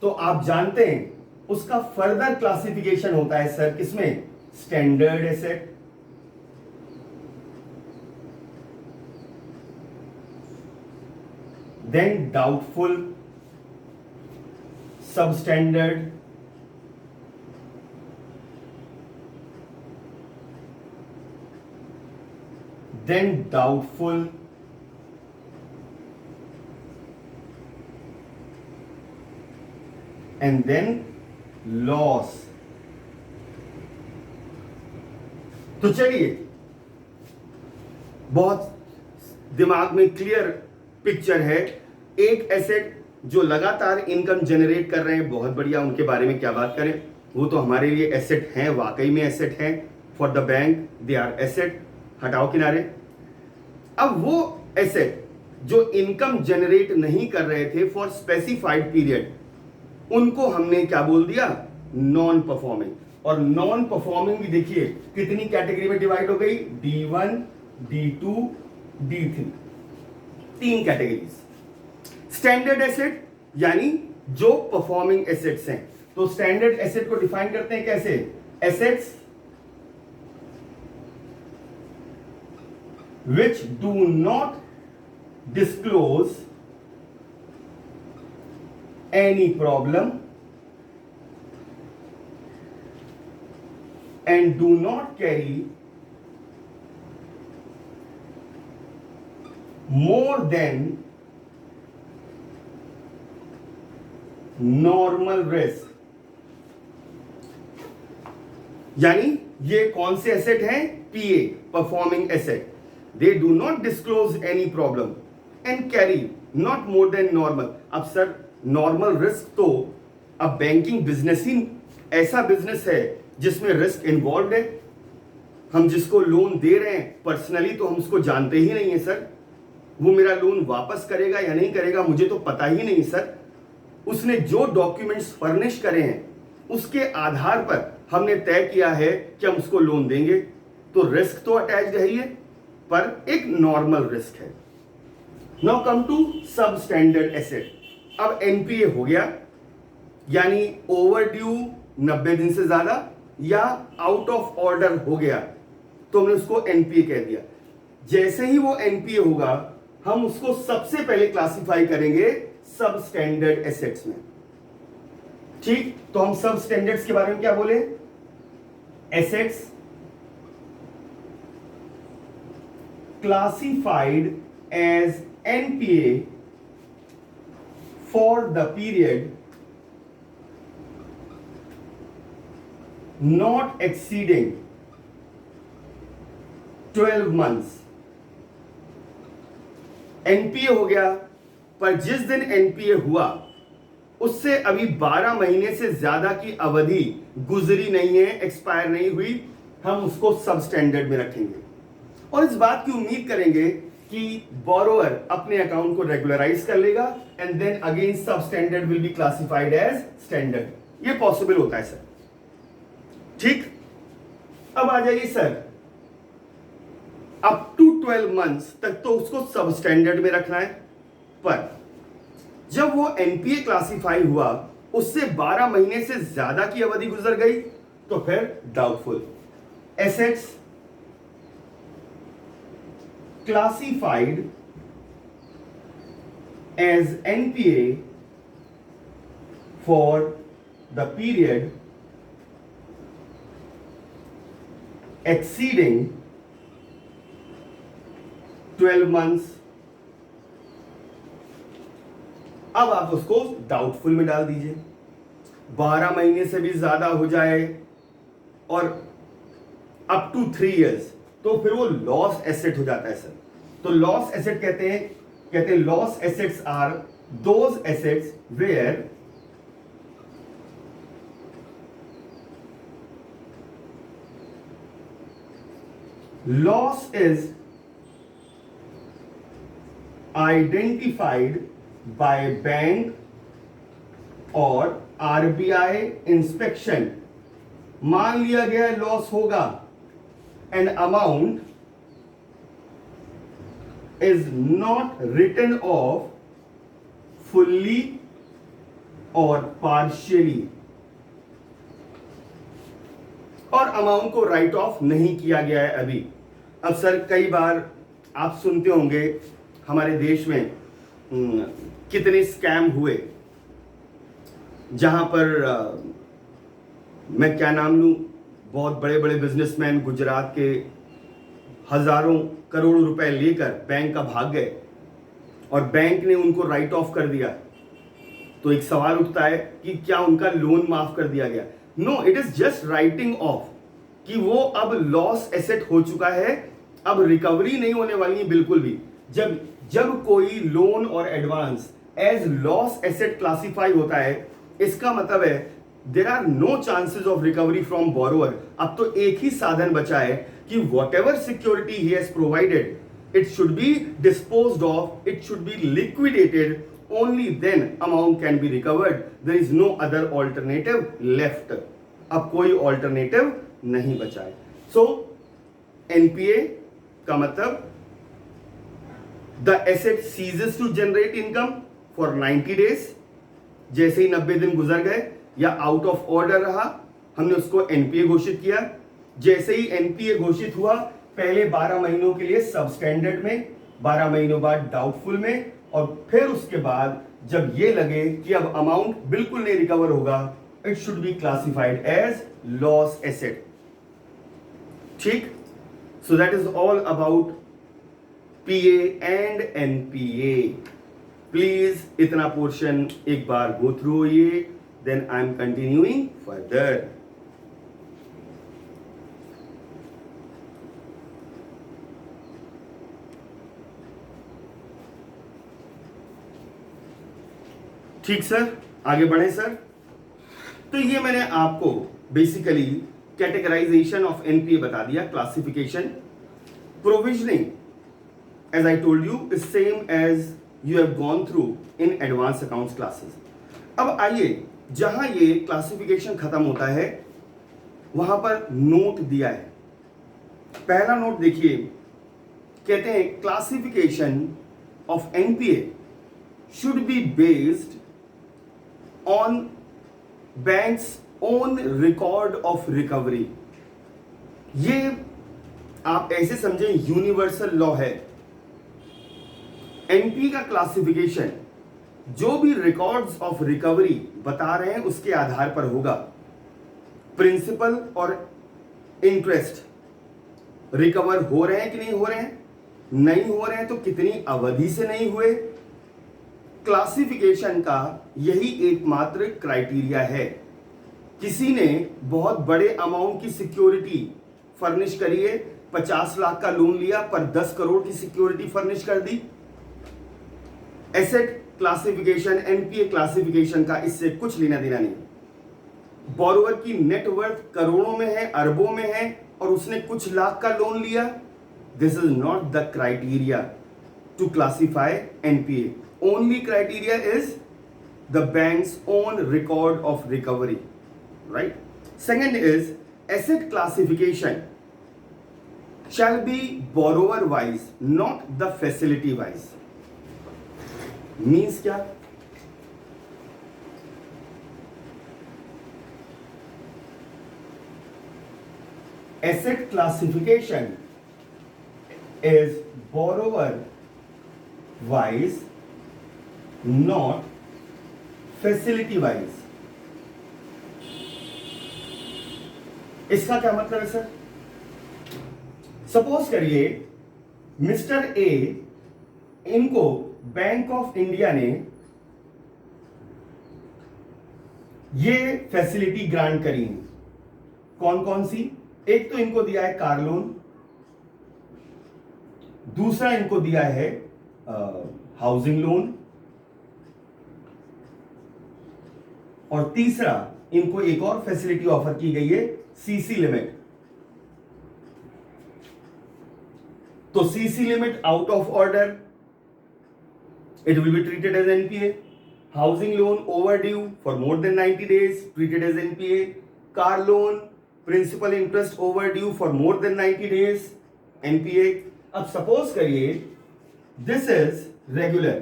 तो आप जानते हैं उसका फर्दर क्लासिफिकेशन होता है सर किसमें? Standard asset, then doubtful, substandard, then doubtful, and then loss। तो चलिए, बहुत दिमाग में क्लियर पिक्चर है। एक एसेट जो लगातार इनकम जनरेट कर रहे हैं, बहुत बढ़िया, उनके बारे में क्या बात करें, वो तो हमारे लिए एसेट हैं, वाकई में एसेट हैं। For the bank they are asset, हटाओ किनारे। अब वो एसेट जो इनकम जनरेट नहीं कर रहे थे फॉर स्पेसिफाइड पीरियड, उनको हमने क्या बोल दिया? Non performing. और नॉन परफॉर्मिंग भी देखिए कितनी कैटेगरी में डिवाइड हो गई? D1, D2, D3, तीन कैटेगरीज। स्टैंडर्ड एसेट यानी जो परफॉर्मिंग एसेट्स हैं, तो स्टैंडर्ड एसेट को डिफाइन करते हैं कैसे? Assets which do not disclose any problem and do not carry more than normal risk। यानी ये कौन से एसेट हैं? PA, performing asset. They do not disclose any problem and carry not more than normal। अब sir normal risk तो, अब banking business ही ऐसा business है जिसमें रिस्क इन्वॉल्व है। हम जिसको लोन दे रहे हैं पर्सनली तो हम उसको जानते ही नहीं है सर, वो मेरा लोन वापस करेगा या नहीं करेगा मुझे तो पता ही नहीं सर। उसने जो डॉक्यूमेंट्स फर्निश करे हैं उसके आधार पर हमने तय किया है कि हम उसको लोन देंगे, तो रिस्क तो अटैच है ही है, पर एक नॉर्मल रिस्क है। नाउ कम टू सब स्टैंडर्ड एसेट। अब एनपीए हो गया यानी ओवर ड्यू 90 दिन से ज्यादा या आउट ऑफ ऑर्डर हो गया, तो हमने उसको एनपीए कह दिया। जैसे ही वो एनपीए होगा हम उसको सबसे पहले क्लासिफाई करेंगे सब स्टैंडर्ड एसेट्स में। ठीक, तो हम सब स्टैंडर्ड्स के बारे में क्या बोले? Assets classified as NPA for the period not exceeding 12 months। NPA हो गया, पर जिस दिन एनपीए हुआ उससे अभी 12 महीने से ज्यादा की अवधि गुजरी नहीं है, एक्सपायर नहीं हुई, हम उसको सब स्टैंडर्ड में रखेंगे और इस बात की उम्मीद करेंगे कि बोरोअर अपने अकाउंट को रेगुलराइज कर लेगा and then again substandard will be classified as standard. ये पॉसिबल होता है सर। ठीक, अब आ जाइए सर, अप टू 12 मंथ्स तक तो उसको सब स्टैंडर्ड में रखना है, पर जब वो एनपीए क्लासिफाई हुआ उससे 12 महीने से ज्यादा की अवधि गुजर गई तो फिर doubtful. Assets classified as NPA for the period exceeding 12 months। अब आप उसको डाउटफुल में डाल दीजिए। 12 महीने से भी ज्यादा हो जाए और अप टू 3 years तो फिर वो लॉस एसेट हो जाता है सर। तो लॉस एसेट कहते हैं loss assets are those assets where loss is identified by bank और आरबीआई इंस्पेक्शन। मान लिया गया लॉस होगा and amount is not written off fully और पार्शियली, और अमाउंट को राइट ऑफ नहीं किया गया है अभी। अब सर कई बार आप सुनते होंगे हमारे देश में कितने स्कैम हुए, जहां पर मैं क्या नाम लूं, बहुत बड़े बड़े बिजनेसमैन गुजरात के हजारों करोड़ रुपए लेकर बैंक का भाग गए और बैंक ने उनको राइट ऑफ कर दिया। तो एक सवाल उठता है कि क्या उनका लोन माफ कर दिया गया? No, it is just writing off कि वो अब लॉस एसेट हो चुका है, अब रिकवरी नहीं होने वाली है बिल्कुल भी। जब कोई लोन और advance as loss asset classify होता है, इसका मतलब है there are no chances of recovery from borrower. अब तो एक ही साधन बचा है कि whatever security he has provided, it should be disposed of, it should be liquidated, only then amount can be recovered. There is no other alternative left. अब कोई ऑल्टरनेटिव नहीं बचा है। सो एनपीए का मतलब the asset ceases to generate income for 90 days। जैसे ही 90 दिन गुजर गए या आउट ऑफ ऑर्डर रहा, हमने उसको एनपीए घोषित किया। जैसे ही एनपीए घोषित हुआ, पहले 12 महीनों के लिए सबस्टैंडर्ड में, 12 महीनों बाद डाउटफुल में, और फिर उसके बाद जब ये लगे कि अब अमाउंट बिल्कुल नहीं रिकवर होगा, it should be classified as loss asset. ठीक, so that is all about PA and NPA. Please इतना पोर्शन एक बार गो थ्रू होइए, then I am continuing further. ठीक सर, आगे बढ़े सर। तो ये मैंने आपको बेसिकली कैटेगराइजेशन ऑफ एनपीए बता दिया, classification. Provisioning as I told you is same as you have gone through in advance accounts classes. अब आइए, जहां ये क्लासिफिकेशन खत्म होता है वहां पर नोट दिया है। पहला नोट देखिए, कहते हैं classification of NPA should be based on bank's own record of recovery। ये आप ऐसे समझें यूनिवर्सल लॉ है। एनपी का क्लासिफिकेशन जो भी रिकॉर्ड्स ऑफ रिकवरी बता रहे हैं उसके आधार पर होगा। प्रिंसिपल और इंटरेस्ट रिकवर हो रहे हैं कि नहीं हो रहे हैं, नहीं हो रहे हैं तो कितनी अवधि से नहीं हुए। क्लासिफिकेशन का यही एकमात्र क्राइटेरिया है। किसी ने बहुत बड़े अमाउंट की सिक्योरिटी फर्निश करी है, 50 लाख का लोन लिया पर 10 करोड़ की सिक्योरिटी फर्निश कर दी। एसेट क्लासिफिकेशन, एनपीए क्लासिफिकेशन का इससे कुछ लेना देना नहीं। बोरोवर की नेटवर्थ करोड़ों में है, अरबों में है, और उसने कुछ लाख का लोन लिया, this is not the criteria to classify NPA. Only criteria is the bank's own record of recovery, right? Second is asset classification shall be borrower wise, not the facility wise. Means क्या? asset classification is borrower wise, not facility wise. इसका क्या मतलब है sir? Suppose करिए mister A, इनको bank of India ने ये facility grant करी। कौन कौन सी? एक तो इनको दिया है कार लोन, दूसरा इनको दिया है हाउसिंग लोन, और तीसरा इनको एक और फैसिलिटी ऑफर की गई है, सीसी लिमिट। तो CC limit out of order, it will be treated as NPA. Housing loan over due for more than 90 days, treated as NPA. Car loan principal interest over due for more than 90 days, NPA. अब suppose करिए this is regular,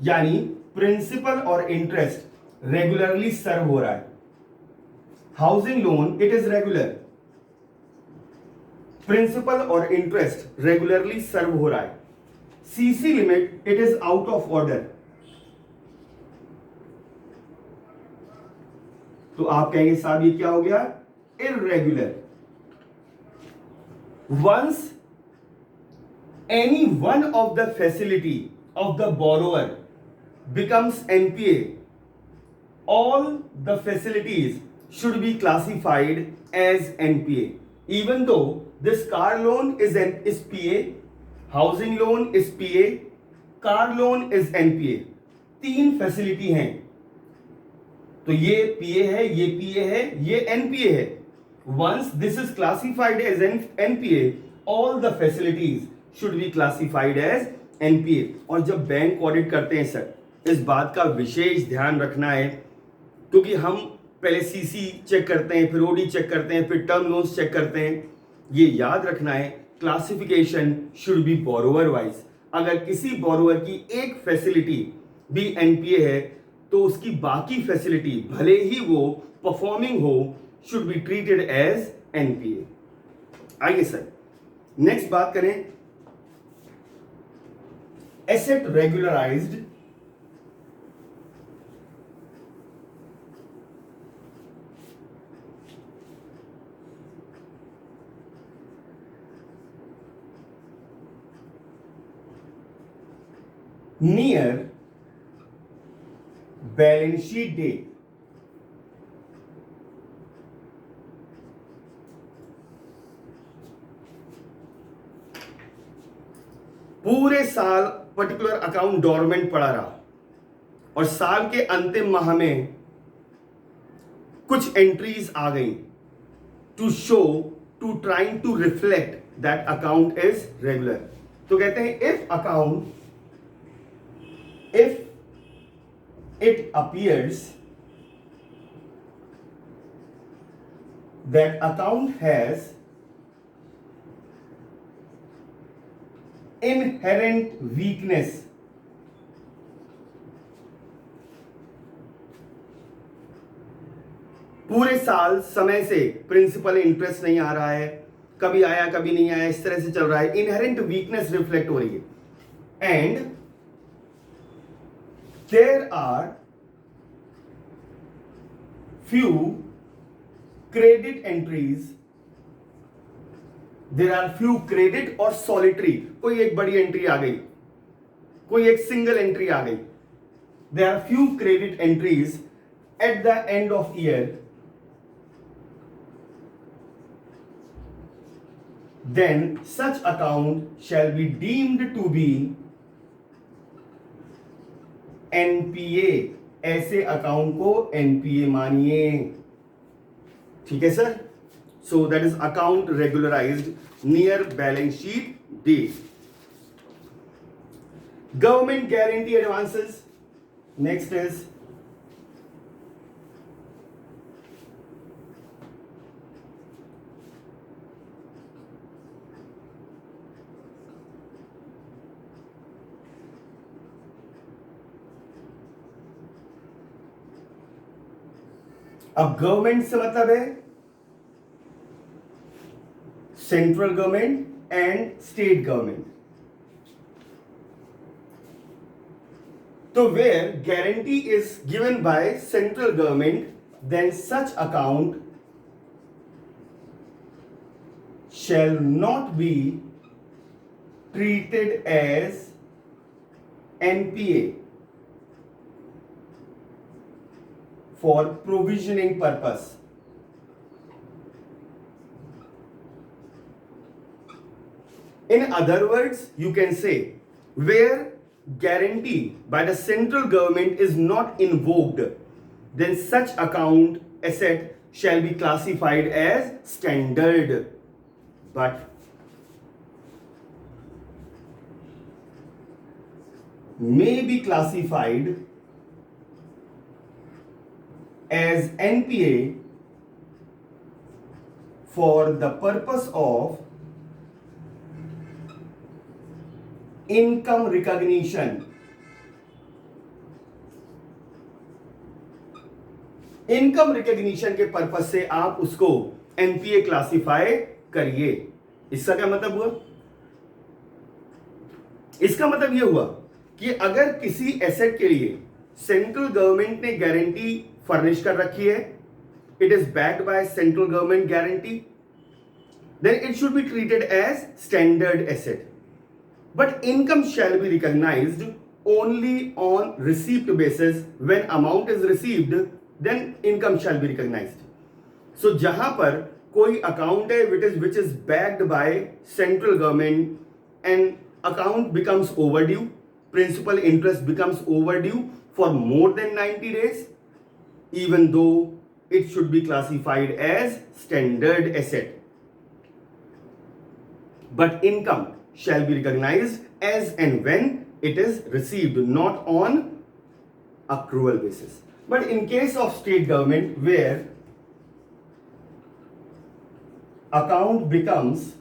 यानी principal और interest regularly serve हो रहा है। Housing loan it is regular, principal और interest regularly serve हो रहा है। CC limit it is out of order. तो आप कहेंगे साहब ये क्या हो गया? Irregular. Once any one of the facility of the borrower becomes NPA, all the facilities should be classified as NPA. Even though this car loan is PA, housing loan is PA, car loan is NPA. तीन facility हैं, तो ये PA है, ये PA है, ये NPA है. Once this is classified as NPA, all the facilities should be classified as NPA. और जब बैंक ऑडिट करते हैं सर, इस बात का विशेष ध्यान रखना है, क्योंकि हम पहले सीसी चेक करते हैं, फिर ओडी चेक करते हैं, फिर टर्म लोन्स चेक करते हैं. ये याद रखना है, classification should be borrower wise. अगर किसी बोरोवर की एक फैसिलिटी भी एनपीए है तो उसकी बाकी फैसिलिटी भले ही वो परफॉर्मिंग हो, should be treated as NPA. आइए सर नेक्स्ट बात करें. Asset regularised near balance sheet date. पूरे साल पर्टिकुलर अकाउंट डोरमेंट पड़ा रहा और साल के अंतिम माह में कुछ एंट्रीज आ गई to show, to trying to reflect that account is regular. तो कहते हैं if it appears that account has inherent weakness, पूरे साल समय से प्रिंसिपल इंटरेस्ट नहीं आ रहा है, कभी आया कभी नहीं आया, इस तरह से चल रहा है, इनहेरेंट वीकनेस रिफ्लेक्ट हो रही है. And there are few credit entries, there are few credit और solitary, कोई एक बड़ी एंट्री आ गई, कोई एक सिंगल एंट्री आ गई. there are few credit entries at the end of year, then such account shall be deemed to be NPA. ऐसे account को एनपीए मानिए. ठीक है sir. So that is account regularised near balance sheet date. Government guarantee advances next is अब government से मतलब है central government and state government. तो where guarantee is given by central government, then such account shall not be treated as NPA for provisioning purpose. In other words, you can say where guarantee by the central government is not invoked, then such account asset shall be classified as standard, but may be classified as NPA for the purpose of income recognition. Income recognition के purpose से आप उसको NPA classify करिए. इसका क्या मतलब हुआ? इसका मतलब यह हुआ कि अगर किसी एसेट के लिए सेंट्रल गवर्नमेंट ने गारंटी फर्निश कर रखी है, it is backed by central government guarantee, then it should be treated as standard asset. But income shall be recognized only on receipt basis. When amount is received, then income shall be recognized. So जहां पर कोई account है which is backed by central government and account becomes overdue, principal interest becomes overdue for more than 90 days, even though it should be classified as standard asset. But income shall be recognized as and when it is received, not on accrual basis. But in case of state government, where account becomes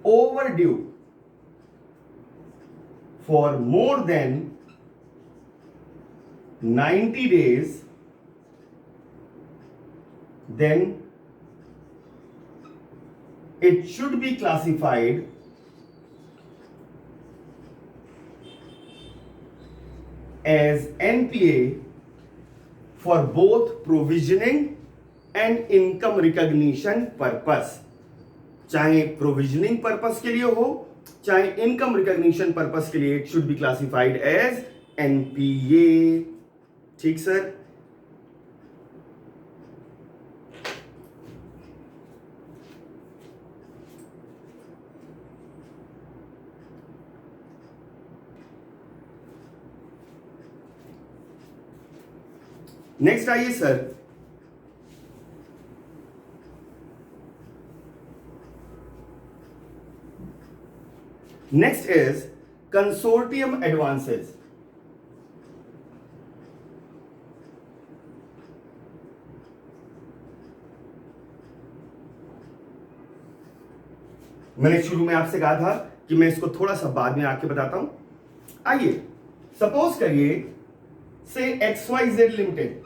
overdue for more than 90 days, then it should be classified as NPA for both provisioning and income recognition purpose. चाहे provisioning purpose के लिए हो, चाहे income recognition purpose के लिए, it should be classified as NPA. ठीक sir? Next आइए sir, next is consortium advances. मैंने शुरू में आपसे कहा था कि मैं इसको थोड़ा सा बाद में आके बताता हूं. आइए सपोज करिए से XYZ लिमिटेड,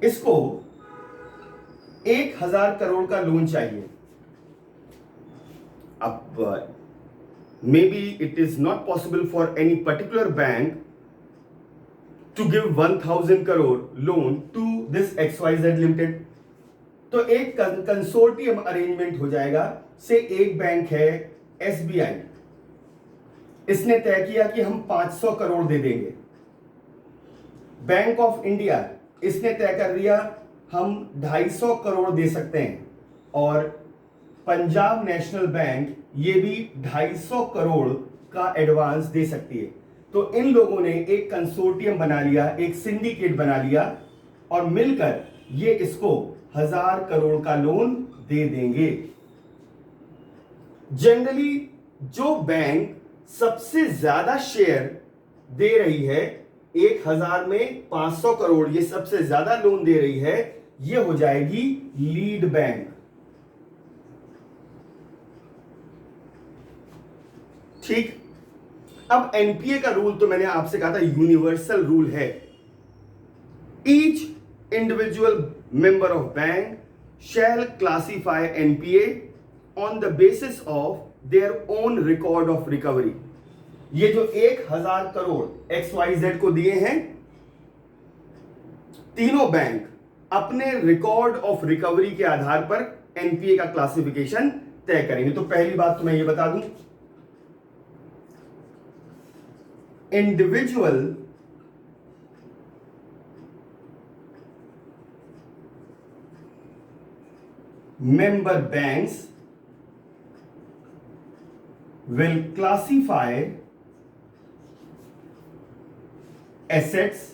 इसको 1000 करोड़ का लोन चाहिए. अब may be it is not possible for any particular bank to give 1000 crore loan to this XYZ limited. तो एक कंसोर्टियम अरेंजमेंट हो जाएगा. से एक बैंक है SBI, इसने तय किया कि हम 500 करोड़ दे देंगे. बैंक ऑफ इंडिया, इसने तय कर दिया हम 250 करोड़ दे सकते हैं. और पंजाब नेशनल बैंक ये भी 250 करोड़ का एडवांस दे सकती है. तो इन लोगों ने एक कंसोर्टियम बना लिया, एक सिंडिकेट बना लिया और मिलकर ये इसको 1000 करोड़ का लोन दे देंगे. जनरली जो बैंक सबसे ज्यादा शेयर दे रही है, 1000 में 500 करोड़ ये सबसे ज्यादा लोन दे रही है, ये हो जाएगी लीड बैंक. ठीक. अब एनपीए का रूल तो मैंने आपसे कहा था यूनिवर्सल रूल है. Each individual member of bank shall classify NPA on the basis of their own record of recovery। ये जो 1000 करोड़ XYZ को दिए हैं, तीनों बैंक अपने रिकॉर्ड ऑफ रिकवरी के आधार पर एनपीए का क्लासिफिकेशन तय करेंगे। तो पहली बात तो मैं ये बता दूं, individual member banks will classify assets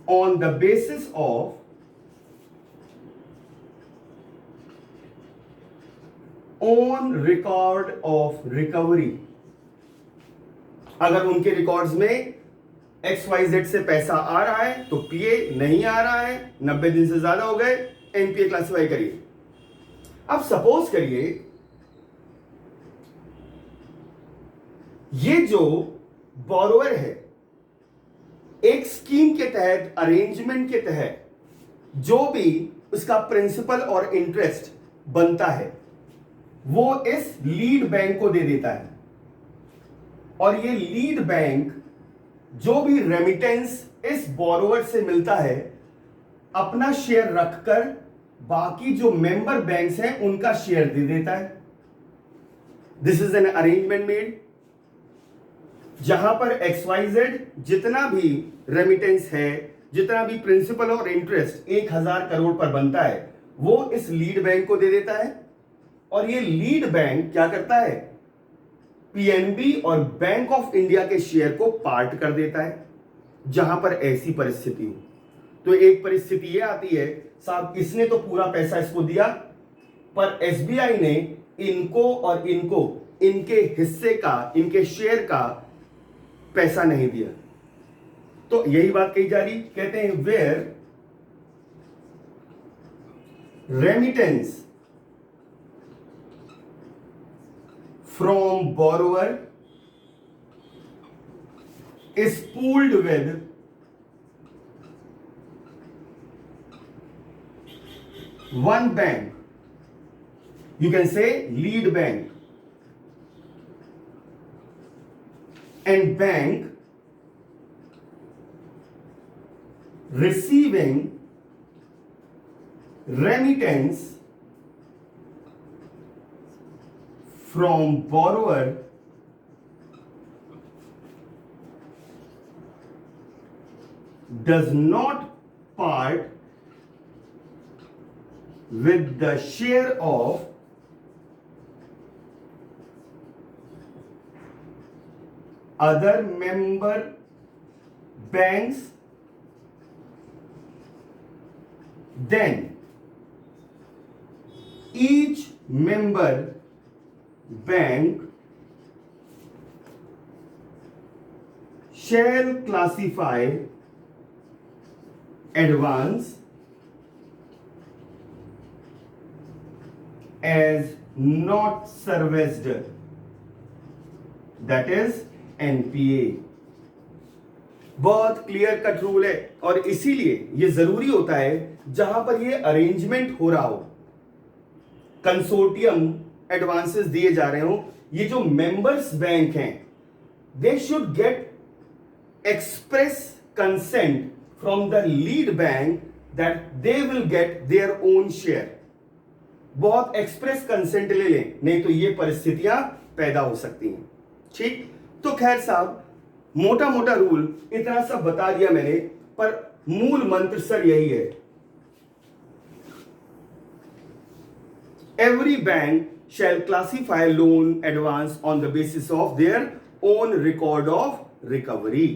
on the basis of own record of recovery। अगर उनके रिकॉर्ड्स में XYZ से पैसा आ रहा है तो पीए, नहीं आ रहा है 90 दिन से ज्यादा हो गए, एनपीए क्लासिफाई करिए। अब सपोज करिए ये जो बोरोवर है एक स्कीम के तहत, अरेंजमेंट के तहत जो भी उसका प्रिंसिपल और इंटरेस्ट बनता है वो इस लीड बैंक को दे देता है, और ये लीड बैंक जो भी रेमिटेंस इस बोरोवर से मिलता है अपना शेयर रखकर बाकी जो मेंबर बैंक्स हैं उनका शेयर दे देता है। This is an arrangement made, जहां पर XYZ जितना भी रेमिटेंस है, जितना भी प्रिंसिपल और इंटरेस्ट 1000 करोड़ पर बनता है वो इस लीड बैंक को दे देता है, और ये लीड बैंक क्या करता है, पीएनबी और बैंक ऑफ इंडिया के शेयर को पार्ट कर देता है। जहां पर ऐसी परिस्थिति हो तो एक परिस्थिति ये आती है, साहब इसने तो पूरा पैसा इसको दिया पर एसबीआई ने इनको और इनको इनके हिस्से का, इनके शेयर का पैसा नहीं दिया। तो यही बात कही जा रही, कहते हैं where remittance from borrower is pooled with one bank, you can say lead bank, and bank receiving remittance from borrower does not part with the share of other member banks, then each member bank shall classify advance as not serviced, that is NPA। बहुत clear cut rule है, और इसीलिए ये जरूरी होता है जहां पर ये अरेंजमेंट हो रहा हो, कंसोर्टियम एडवांसेस दिए जा रहे हो, ये जो मेंबर्स बैंक हैं they should get express consent from the lead bank that they will get their own share. बहुत एक्सप्रेस कंसेंट ले लें, नहीं तो ये परिस्थितियां पैदा हो सकती हैं। ठीक, तो खैर साहब मोटा मोटा रूल इतना सब बता दिया मैंने, पर मूल मंत्र सर यही है, every bank shall classify loan advance on the basis of their own record of recovery।